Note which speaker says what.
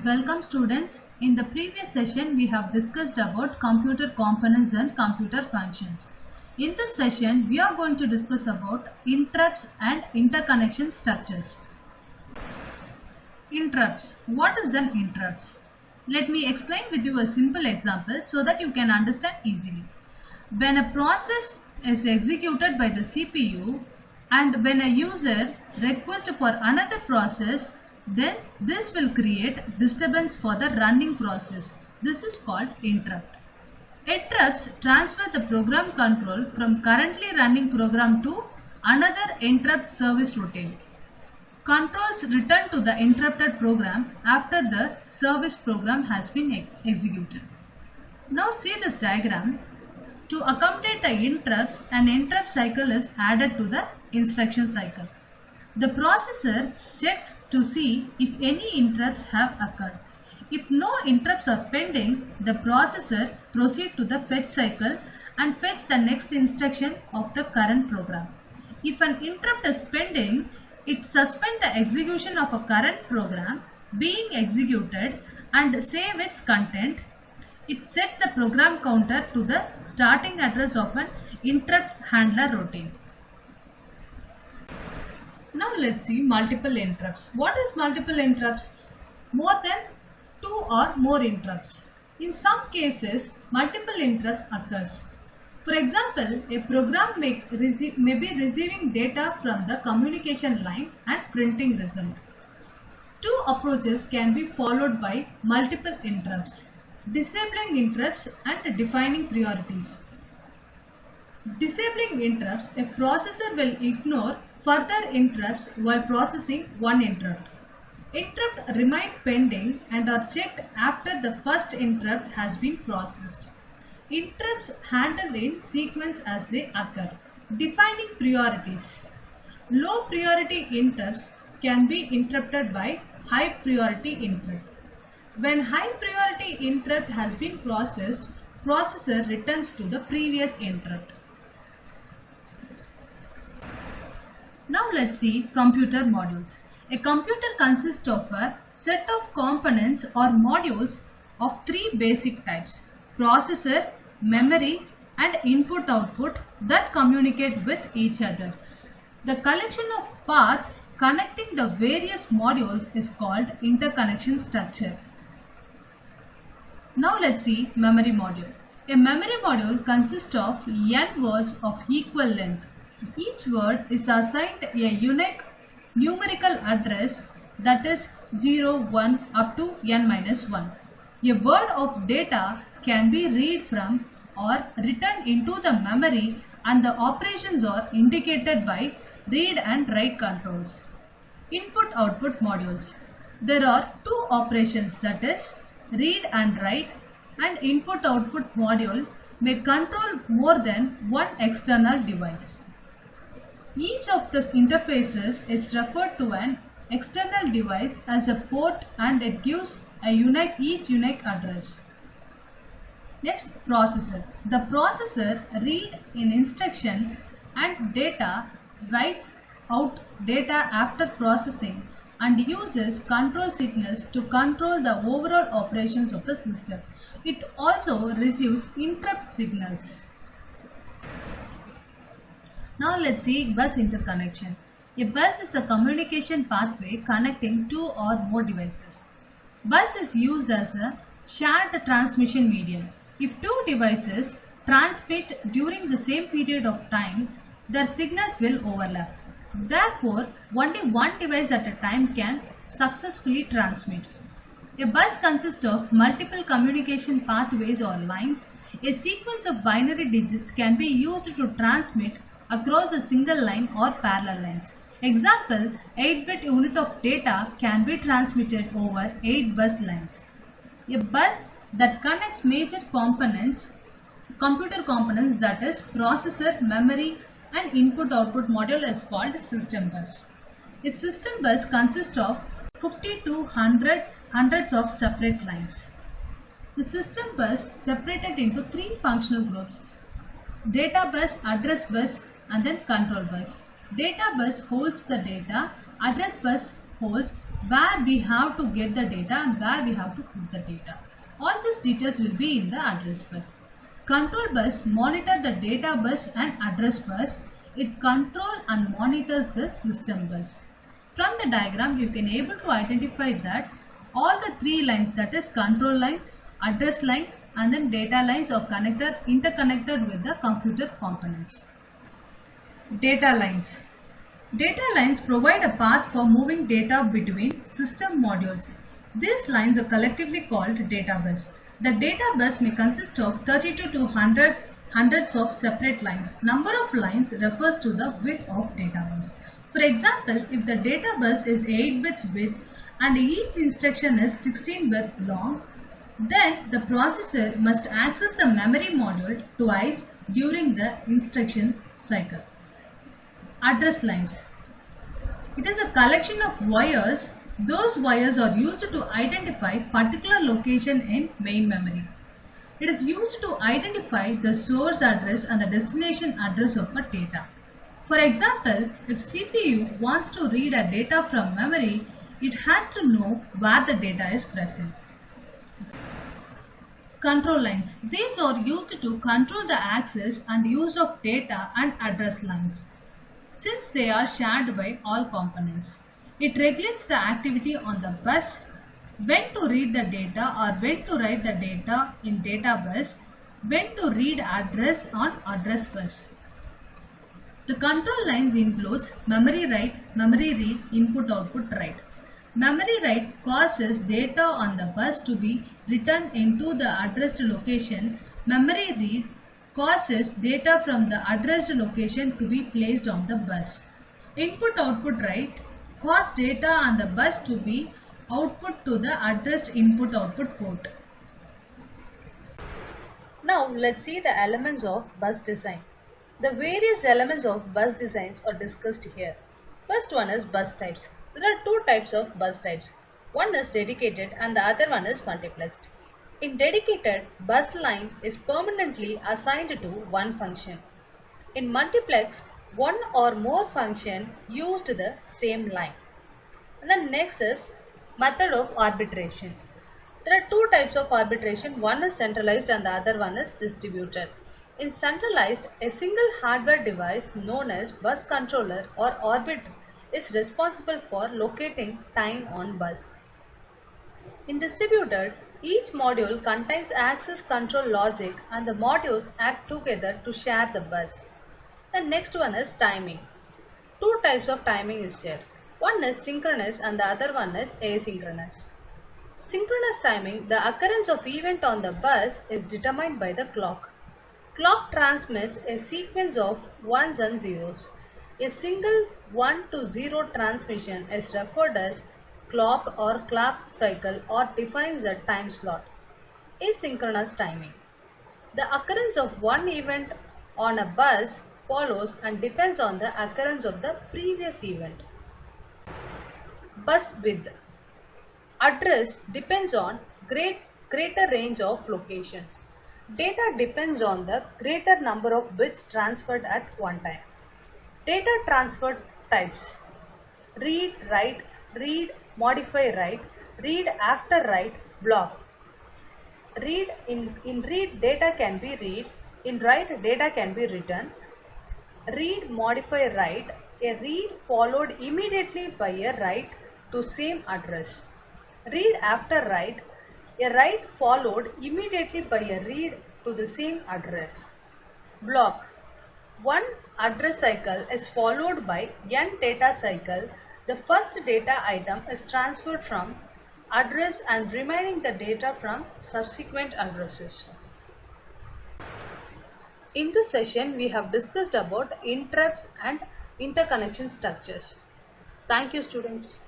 Speaker 1: Welcome students. In the previous session we have discussed about computer components and computer functions. In this session we are going to discuss about interrupts and interconnection structures. Interrupts. What is an interrupts? Let me explain with you a simple example so that you can understand easily. When a process is executed by the CPU and when a user requests for another process, then this will create disturbance for the running process. This is called interrupt. Interrupts transfer the program control from currently running program to another interrupt service routine. Controls return to the interrupted program after the service program has been executed. Now see this diagram. To accommodate the interrupts, an interrupt cycle is added to the instruction cycle. The processor checks to see if any interrupts have occurred. If no interrupts are pending, the processor proceeds to the fetch cycle and fetch the next instruction of the current program. If an interrupt is pending, it suspends the execution of a current program being executed and save its content. It sets the program counter to the starting address of an interrupt handler routine. Now let's see multiple interrupts. What is multiple interrupts? More than two or more interrupts. In some cases, multiple interrupts occurs. For example, a program may be receiving data from the communication line and printing result. Two approaches can be followed by multiple interrupts: disabling interrupts and defining priorities. Disabling interrupts, a processor will ignore further interrupts while processing one interrupt. Interrupts remain pending and are checked after the first interrupt has been processed. Interrupts handled in sequence as they occur. Defining priorities. Low priority interrupts can be interrupted by high priority interrupt. When high priority interrupt has been processed, processor returns to the previous interrupt. Now let's see computer modules. A computer consists of a set of components or modules of three basic types: processor, memory, and input-output that communicate with each other. The collection of paths connecting the various modules is called interconnection structure. Now let's see memory module. A memory module consists of n words of equal length. Each word is assigned a unique numerical address, that is 0, 1 up to n-1. A word of data can be read from or written into the memory, and the operations are indicated by read and write controls. Input-output modules. There are two operations, that is read and write, and input-output module may control more than one external device. Each of these interfaces is referred to an external device as a port, and it gives each unique address. Next, processor. The processor reads in instruction and data, writes out data after processing, and uses control signals to control the overall operations of the system. It also receives interrupt signals. Now let's see bus interconnection. A bus is a communication pathway connecting two or more devices. Bus is used as a shared transmission medium. If two devices transmit during the same period of time, their signals will overlap. Therefore, only one device at a time can successfully transmit. A bus consists of multiple communication pathways or lines. A sequence of binary digits can be used to transmit across a single line or parallel lines. Example, 8-bit unit of data can be transmitted over 8 bus lines. A bus that connects major components, computer components, that is processor, memory, and input-output module, is called system bus. A system bus consists of 50 to hundreds of separate lines. The system bus separated into three functional groups: data bus, address bus, and then control bus. Data bus holds the data, address bus holds where we have to get the data and where we have to put the data. All these details will be in the address bus. Control bus monitor the data bus and address bus. It control and monitors the system bus. From the diagram, you can able to identify that all the three lines, that is control line, address line and then data lines are interconnected with the computer components. Data lines. Data lines provide a path for moving data between system modules. These lines are collectively called data bus. The data bus may consist of 32 to hundreds of separate lines. Number of lines refers to the width of data bus. For example, if the data bus is 8 bits width and each instruction is 16 bits long, then the processor must access the memory module twice during the instruction cycle. Address lines. It is a collection of wires. Those wires are used to identify particular location in main memory. It is used to identify the source address and the destination address of a data. For example, if CPU wants to read a data from memory, it has to know where the data is present. Control lines. These are used to control the access and use of data and address lines. Since they are shared by all components, it regulates the activity on the bus, when to read the data or when to write the data in data bus, when to read address on address bus. The control lines includes memory write, memory read, input output write. Memory write causes data on the bus to be written into the addressed location. Memory read causes data from the addressed location to be placed on the bus. Input output write causes data on the bus to be output to the addressed input output port. Now let's see the elements of bus design. The various elements of bus designs are discussed here. First one is bus types. There are two types of bus types. One is dedicated and the other one is multiplexed. In dedicated, bus line is permanently assigned to one function. In multiplex, one or more function used the same line. And then next is method of arbitration. There are two types of arbitration. One is centralized and the other one is distributed. In centralized, a single hardware device known as bus controller or arbiter is responsible for locating time on bus. In distributed, each module contains access control logic and the modules act together to share the bus. The next one is timing. Two types of timing is there. One is synchronous and the other one is asynchronous. Synchronous timing, the occurrence of event on the bus is determined by the clock. Clock transmits a sequence of ones and zeros. A single 1 to 0 transmission is referred as clock or clock cycle or defines a time slot. Asynchronous timing. The occurrence of one event on a bus follows and depends on the occurrence of the previous event. Bus width. Address depends on greater range of locations. Data depends on the greater number of bits transferred at one time. Data transfer types: read, write, read, modify, write, read after write, block. Read in read data can be read, in write data can be written. Read, modify, write, a read followed immediately by a write to same address. Read after write, a write followed immediately by a read to the same address. Block. One address cycle is followed by n data cycle. The first data item is transferred from address and remaining the data from subsequent addresses. In this session, we have discussed about interrupts and interconnection structures. Thank you, students.